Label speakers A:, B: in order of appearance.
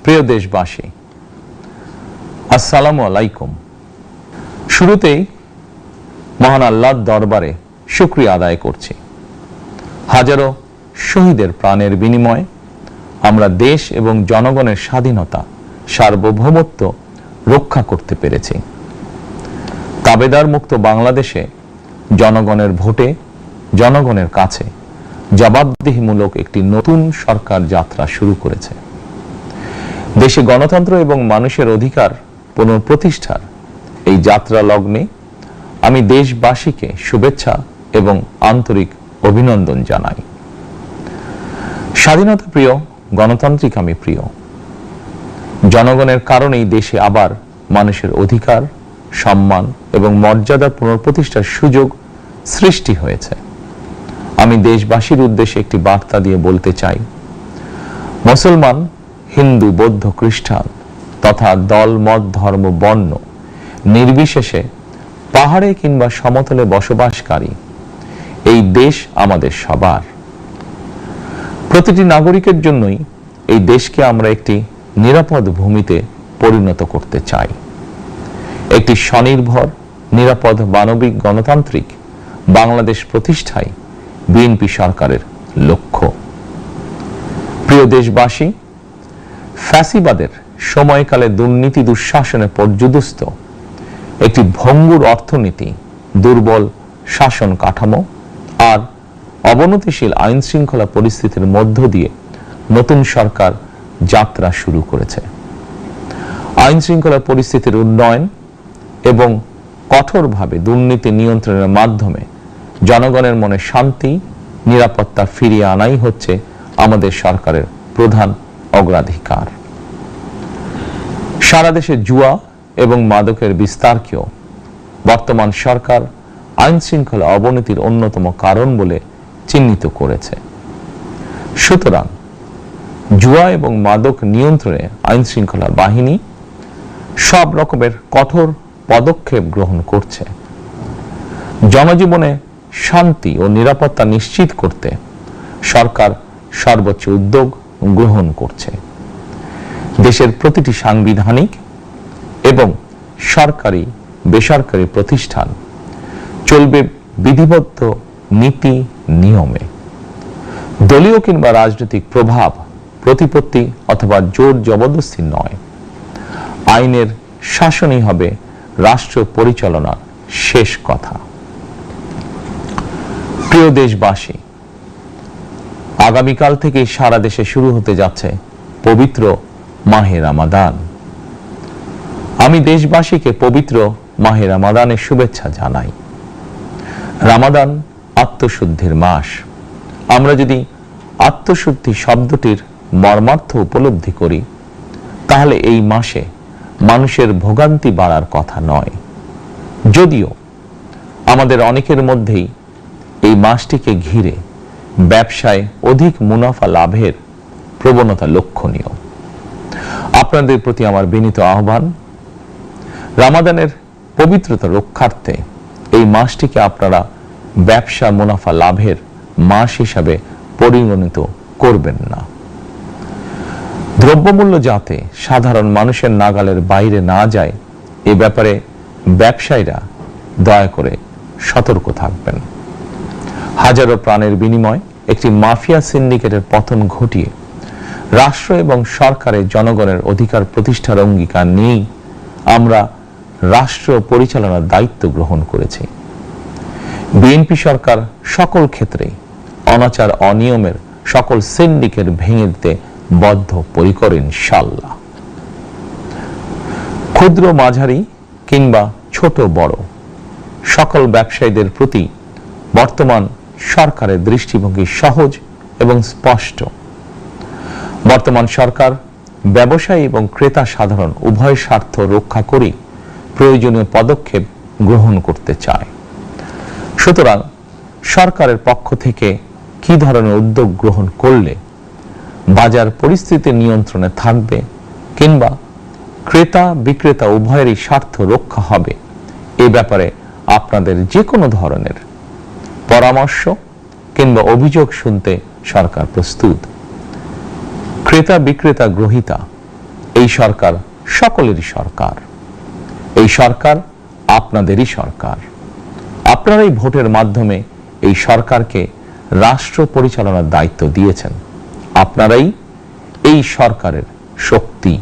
A: প্রিয় দেশবাসী, আসসালামু আলাইকুম। শুরুতেই মহান আল্লাহর দরবারে শুকরিয়া আদায় করছি। হাজারো শহীদের প্রাণের বিনিময়ে আমরা দেশ এবং জনগণের স্বাধীনতা, সার্বভৌমত্ব রক্ষা করতে পেরেছি। তাবেদার মুক্ত বাংলাদেশে জনগণের ভোটে জনগণের কাছে জবাবদিহিমূলক একটি নতুন সরকার যাত্রা শুরু করেছে। দেশে গণতন্ত্র এবং মানুষের অধিকার পুনঃপ্রতিষ্ঠার এই যাত্রা লগ্নে আমি দেশবাসীকে শুভেচ্ছা এবং আন্তরিক অভিনন্দন জানাই। স্বাধীনতা প্রিয়, গণতান্ত্রিক আমি প্রিয়। জনগণের কারণেই দেশে আবার মানুষের অধিকার, সম্মান এবং মর্যাদা পুনঃপ্রতিষ্ঠার সুযোগ সৃষ্টি হয়েছে। আমি দেশবাসীর উদ্দেশ্যে একটি বার্তা দিয়ে বলতে চাই, মুসলমান, হিন্দু, বৌদ্ধ, খ্রিস্টান তথা দল, মত, ধর্ম, বর্ণ নির্বিশেষে পাহাড়ে কিংবা সমতলে বসবাসকারী এই দেশ আমাদের সবার। প্রতিটি নাগরিকের জন্যই এই দেশকে আমরা একটি নিরাপদ ভূমিতে পরিণত করতে চাই। একটি স্বনির্ভর, নিরাপদ, মানবিক, গণতান্ত্রিক বাংলাদেশ প্রতিষ্ঠাই বিএনপি সরকারের লক্ষ্য। প্রিয় দেশবাসী, ফ্যাসিবাদের সময়কালে দুর্নীতি দুঃশাসনে পর্যুদস্ত একটি ভঙ্গুর অর্থনীতি, দুর্বল শাসন কাঠামো আর অবনতিশীল আইন শৃঙ্খলা পরিস্থিতির মধ্য দিয়ে নতুন সরকার যাত্রা শুরু করেছে। আইন শৃঙ্খলা পরিস্থিতির উন্নয়ন এবং কঠোরভাবে দুর্নীতি নিয়ন্ত্রণের মাধ্যমে জনগণের মনে শান্তি, নিরাপত্তা ফিরিয়ে আনাই হচ্ছে আমাদের সরকারের প্রধান অগ্রাধিকার। সারা দেশে জুয়া এবং মাদকের বিস্তারকেও বর্তমান সরকার আইন শৃঙ্খলা অবনতির অন্যতম কারণ বলে চিহ্নিত করেছে। সুতরাং জুয়া এবং মাদক নিয়ন্ত্রণে আইন শৃঙ্খলা বাহিনী সব রকমের কঠোর পদক্ষেপ গ্রহণ করছে। জনজীবনে শান্তি ও নিরাপত্তা নিশ্চিত করতে সরকার সর্বোচ্চ উদ্যোগ গ্রহণ করছে। দেশের প্রতিটি সাংবিধানিক এবং সরকারি বেসরকারি প্রতিষ্ঠান চলবে বিধিবদ্ধ নীতি নিয়মে। দলীয় কিংবা রাজনৈতিক প্রভাব, প্রতিপত্তি অথবা জোর জবরদস্তি নয়। আইনের শাসনই হবে রাষ্ট্র পরিচালনার শেষ কথা। প্রিয় দেশবাসী, আগামীকাল থেকে সারা দেশে শুরু হতে যাচ্ছে পবিত্র মাহে রমাদান। আমি দেশবাসীকে পবিত্র মাহে রমাদানের শুভেচ্ছা জানাই। রমাদান আত্মশুদ্ধির মাস। আমরা যদি আত্মশুদ্ধি শব্দটির মর্মার্থ উপলব্ধি করি, তাহলে এই মাসে মানুষের ভোগান্তি বাড়ার কথা নয়। যদিও আমাদের অনেকের মধ্যেই এই মাসটিকে ঘিরে ব্যবসায় অধিক মুনাফা লাভের প্রবণতা লক্ষণীয়। আপনাদের প্রতি আমার বিনীত আহ্বান, রমাদানের পবিত্রতা রক্ষার্থে এই মাসটিকে আপনারা ব্যবসা মুনাফা লাভের মাস হিসাবে পরিগণিত করবেন না। দ্রব্যমূল্য যাতে সাধারণ মানুষের নাগালের বাইরে না যায়, এ ব্যাপারে ব্যবসায়ীরা দয়া করে সতর্ক থাকবেন। হাজারো প্রাণের বিনিময়ে একটি মাফিয়া সিন্ডিকেটের পতন ঘটিয়ে রাষ্ট্র এবং সরকারের জনগণের অধিকার প্রতিষ্ঠার অঙ্গীকার নিয়েই আমরা রাষ্ট্র পরিচালনার দায়িত্ব গ্রহণ করেছি। বিএনপি সরকার সকল ক্ষেত্রে অনাচার অনিয়মের সকল সিন্ডিকেট ভেঙে দিতে বদ্ধপরিকর ইনশাআল্লাহ। ক্ষুদ্র, মাঝারি কিংবা ছোট বড় সকল ব্যবসায়ীদের প্রতি বর্তমান সরকারের দৃষ্টিভঙ্গি সহজ এবং স্পষ্ট। বর্তমান সরকার ব্যবসায়ী এবং ক্রেতা সাধারণ উভয় স্বার্থ রক্ষা করে প্রয়োজনীয় পদক্ষেপ গ্রহণ করতে চায়। সুতরাং সরকারের পক্ষ থেকে কি ধরনের উদ্যোগ গ্রহণ করলে বাজার পরিস্থিতি নিয়ন্ত্রণে থাকবে কিংবা ক্রেতা বিক্রেতা উভয়েরই স্বার্থ রক্ষা হবে, এ ব্যাপারে আপনাদের যে কোনো ধরনের পরামর্শ কিংবা অভিযোগ শুনতে সরকার প্রস্তুত। ক্রেতা বিক্রেতা গ্রহীতা এই সরকার সকলেরই সরকার, এই সরকার আপনাদেরই সরকার। আপনারাই ভোটের মাধ্যমে এই সরকারকে রাষ্ট্র পরিচালনার দায়িত্ব দিয়েছেন। আপনারাই এই সরকারের শক্তি,